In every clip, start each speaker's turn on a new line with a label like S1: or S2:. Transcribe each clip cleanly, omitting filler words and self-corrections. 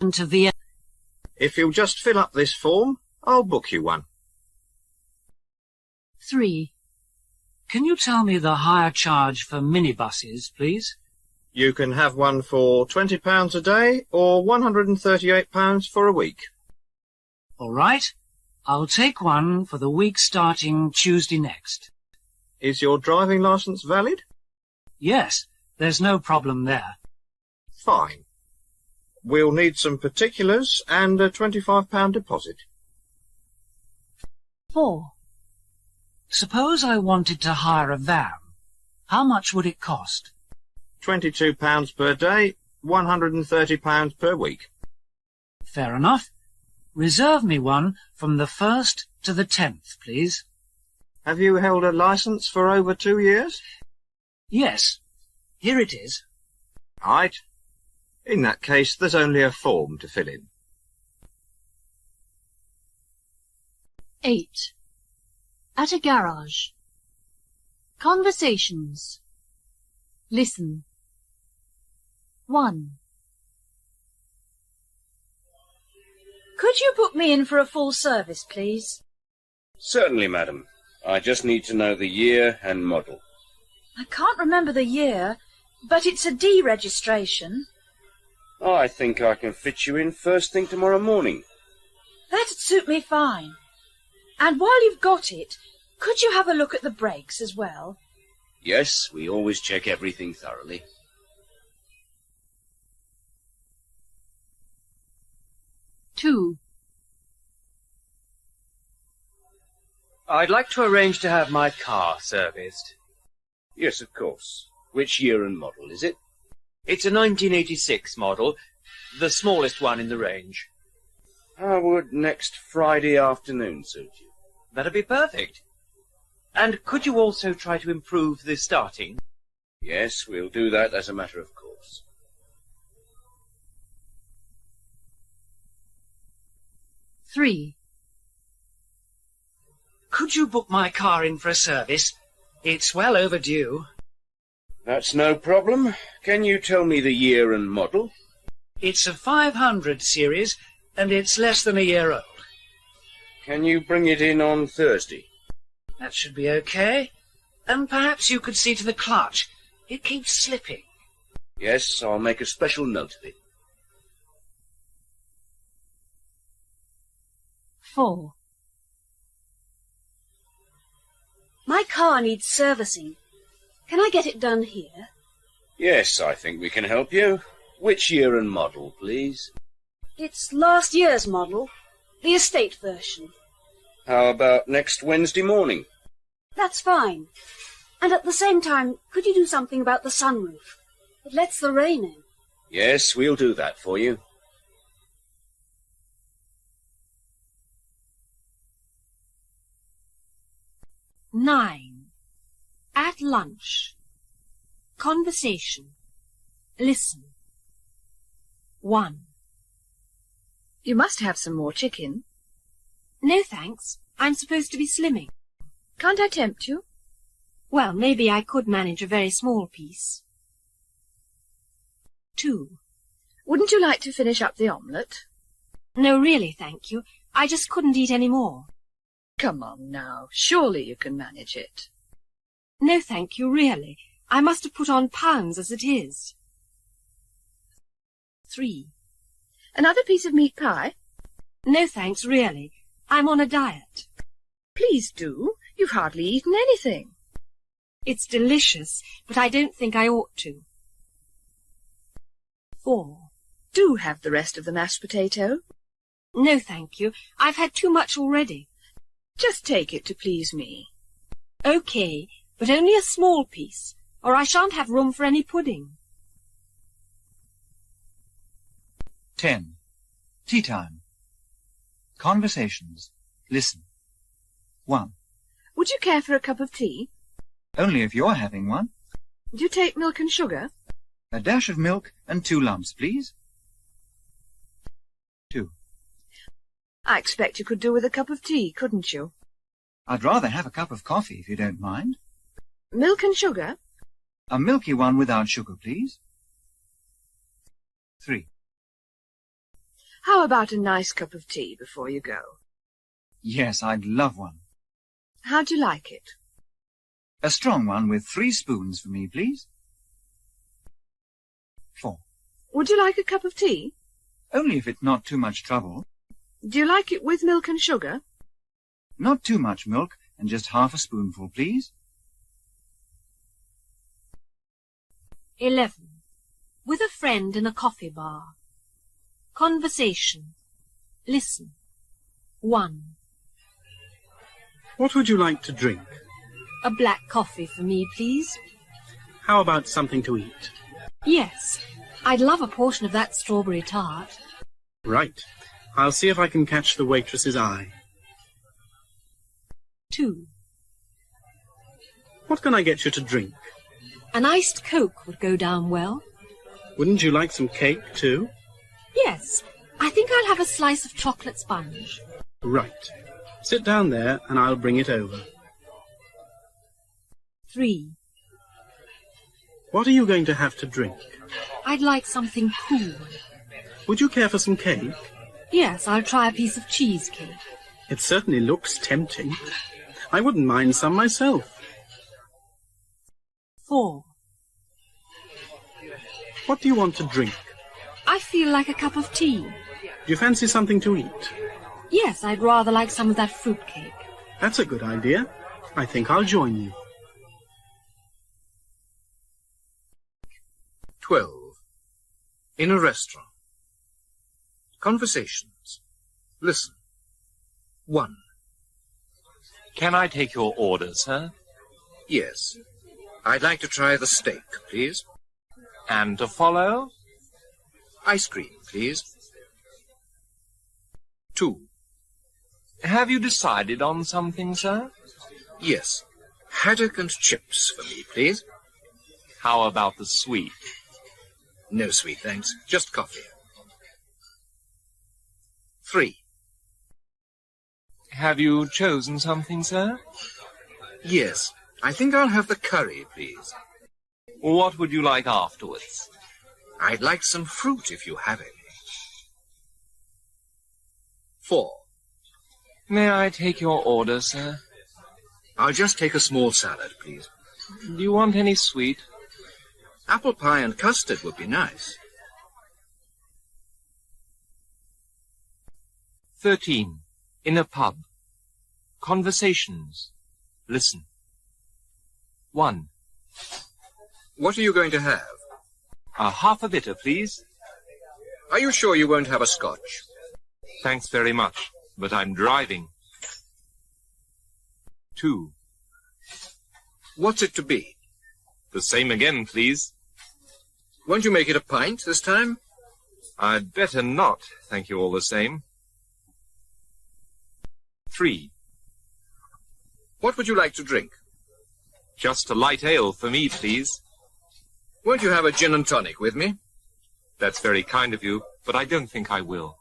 S1: to Vienna.
S2: If you'll just fill up this form, I'll book you one.
S1: 3. Can you tell me the hire charge for minibuses, please?
S2: You can have one for £20 a day or £138 for a week.
S1: All right. I'll take one for the week starting Tuesday next.
S2: Is your driving licence valid?
S1: Yes, there's no problem there.
S2: Fine. We'll need some particulars and a £25 deposit.
S1: 4. Suppose I wanted to hire a van. How much would it cost?
S2: £22 per day, £130 per week.
S1: Fair enough. Reserve me one from the 1st to the 10th, please.
S2: Have you held a licence for over 2 years?
S1: Yes. Here it is.
S2: Right. In that case, there's only a form to fill in.
S3: 8. At a garage. Conversations. Listen. 1.
S4: Could you book me in for a full service, please?
S5: Certainly, madam. I just need to know the year and model.
S4: I can't remember the year, but it's a D registration.
S5: I think I can fit you in first thing tomorrow morning.
S4: That'd suit me fine. And while you've got it, could you have a look at the brakes as well?
S5: Yes, we always check everything thoroughly.
S3: 2.
S6: I'd like to arrange to have my car serviced.
S5: Yes, of course. Which year and model is it?
S6: It's a 1986 model, the smallest one in the range.
S5: How would next Friday afternoon suit you?
S6: That'd be perfect. And could you also try to improve the starting?
S5: Yes, we'll do that as a matter of course.
S3: 3.
S1: Could you book my car in for a service? It's well overdue.
S5: That's no problem. Can you tell me the year and model?
S1: It's a 500 series, and it's less than a year old.
S5: Can you bring it in on Thursday?
S1: That should be okay. And perhaps you could see to the clutch. It keeps slipping.
S5: Yes, I'll make a special note of it.
S3: 4.
S4: My car needs servicing. Can I get it done here?
S5: Yes, I think we can help you. Which year and model, please?
S4: It's last year's model, the estate version.
S5: How about next Wednesday morning?
S4: That's fine. And at the same time, could you do something about the sunroof? It lets the rain in.
S5: Yes, we'll do that for you.
S3: 9. At lunch. Conversation. Listen. 1.
S7: You must have some more chicken.
S3: No, thanks. I'm supposed to be slimming.
S7: Can't I tempt you?
S3: Well, maybe I could manage a very small piece. 2.
S7: Wouldn't you like to finish up the omelette?
S3: No, really, thank you. I just couldn't eat any more.
S7: Come on now. Surely you can manage it.
S3: No, thank you, really. I must have put on pounds as it is. 3.
S7: Another piece of meat pie?
S3: No, thanks, really. I'm on a diet.
S7: Please do. You've hardly eaten anything.
S3: It's delicious, but I don't think I ought to. 4.
S7: Do have the rest of the mashed potato.
S3: No, thank you. I've had too much already.
S7: Just take it to please me.
S3: OK, but only a small piece, or I shan't have room for any pudding.
S8: 10. Tea time. Conversations. Listen. 1.
S7: Would you care for a cup of tea?
S8: Only if you're having one.
S7: Do you take milk and sugar?
S8: A dash of milk and 2 lumps, please. 2.
S7: I expect you could do with a cup of tea, couldn't you?
S8: I'd rather have a cup of coffee, if you don't mind.
S7: Milk and sugar?
S8: A milky one without sugar, please. 3.
S7: How about a nice cup of tea before you go?
S8: Yes, I'd love one.
S7: How'd you like it?
S8: A strong one with 3 spoons for me, please. 4.
S7: Would you like a cup of tea?
S8: Only if it's not too much trouble.
S7: Do you like it with milk and sugar?
S8: Not too much milk, and just half a spoonful, please.
S3: 11. With a friend in a coffee bar. Conversation. Listen. 1.
S9: What would you like to drink?
S3: A black coffee for me, please.
S9: How about something to eat?
S3: Yes, I'd love a portion of that strawberry tart.
S9: Right. I'll see if I can catch the waitress's eye.
S3: 2.
S9: What can I get you to drink?
S3: An iced Coke would go down well.
S9: Wouldn't you like some cake, too?
S3: Yes, I think I'll have a slice of chocolate sponge.
S9: Right. Sit down there and I'll bring it over.
S3: 3.
S9: What are you going to have to drink?
S3: I'd like something cool.
S9: Would you care for some cake?
S3: Yes, I'll try a piece of cheesecake.
S9: It certainly looks tempting. I wouldn't mind some myself.
S3: 4.
S9: What do you want to drink?
S3: I feel like a cup of tea.
S9: Do you fancy something to eat?
S3: Yes, I'd rather like some of that fruitcake.
S9: That's a good idea. I think I'll join you.
S2: 12. In a restaurant. Conversations. Listen. 1.
S10: Can I take your order, sir?
S2: Yes. I'd like to try the steak, please.
S10: And to follow?
S2: Ice cream, please. 2.
S10: Have you decided on something, sir?
S2: Yes. Haddock and chips for me, please.
S10: How about the sweet?
S2: No sweet, thanks. Just coffee. 3.
S10: Have you chosen something, sir?
S2: Yes. I think I'll have the curry, please.
S10: What would you like afterwards?
S2: I'd like some fruit if you have it. 4.
S10: May I take your order, sir?
S2: I'll just take a small salad, please.
S10: Do you want any sweet?
S2: Apple pie and custard would be nice.
S10: 13. In a pub. Conversations. Listen. 1.
S2: What are you going to have?
S10: A half a bitter, please.
S2: Are you sure you won't have a scotch?
S10: Thanks very much, but I'm driving. 2.
S2: What's it to be?
S10: The same again, please.
S2: Won't you make it a pint this time?
S10: I'd better not, thank you all the same. 3.
S2: What would you like to drink?
S10: Just a light ale for me, please.
S2: Won't you have a gin and tonic with me?
S10: That's very kind of you, but I don't think I will.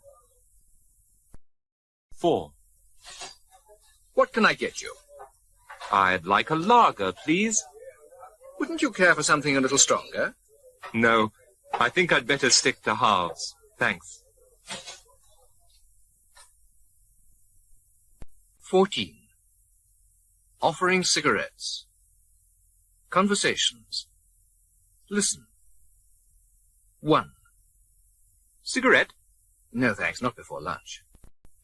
S10: 4.
S2: What can I get you?
S10: I'd like a lager, please.
S2: Wouldn't you care for something a little stronger?
S10: No, I think I'd better stick to halves. Thanks.
S2: 14. Offering cigarettes. Conversations. Listen. 1.
S10: Cigarette?
S2: No, thanks, not before lunch.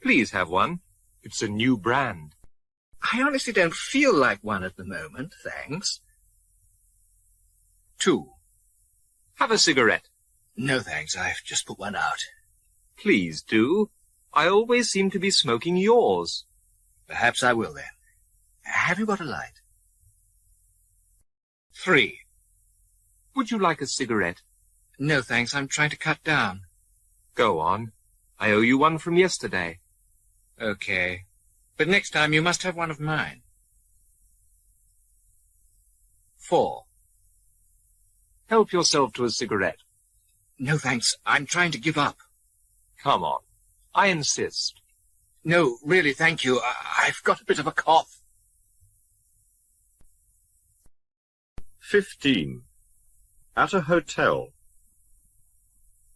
S10: Please have one. It's a new brand.
S2: I honestly don't feel like one at the moment, thanks. 2.
S10: Have a cigarette.
S2: No, thanks, I've just put one out.
S10: Please do. I always seem to be smoking yours.
S2: Perhaps I will, then. Have you got a light? 3.
S10: Would you like a cigarette?
S2: No, thanks, I'm trying to cut down.
S10: Go on. I owe you one from yesterday.
S2: Okay. But next time you must have one of mine. 4.
S10: Help yourself to a cigarette.
S2: No, thanks. I'm trying to give up.
S10: Come on. I insist.
S2: No, really, thank you. I've got a bit of a cough.
S11: 15. At a hotel.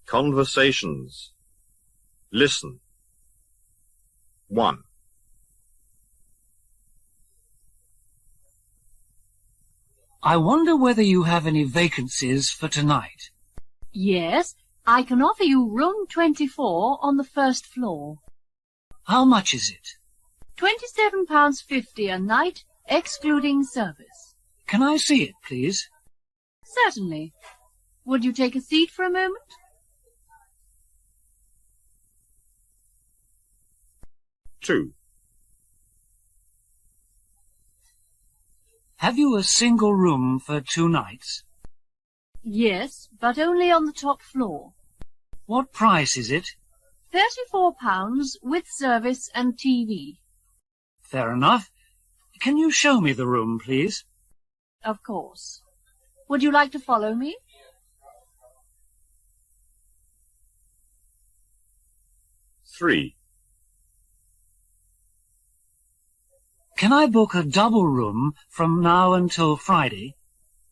S11: Conversations.
S2: Listen. 1.
S1: I wonder whether you have any vacancies for tonight.
S4: Yes, I can offer you room 24 on the first floor.
S1: How much is it?
S4: £27.50 a night, excluding service.
S1: Can I see it, please?
S4: Certainly. Would you take a seat for a moment?
S2: 2.
S1: Have you a single room for 2 nights?
S4: Yes, but only on the top floor.
S1: What price is it?
S4: £34 with service and TV.
S1: Fair enough. Can you show me the room, please?
S4: Of course. Would you like to follow me?
S2: 3.
S1: Can I book a double room from now until Friday?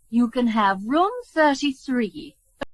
S4: You can have room 33.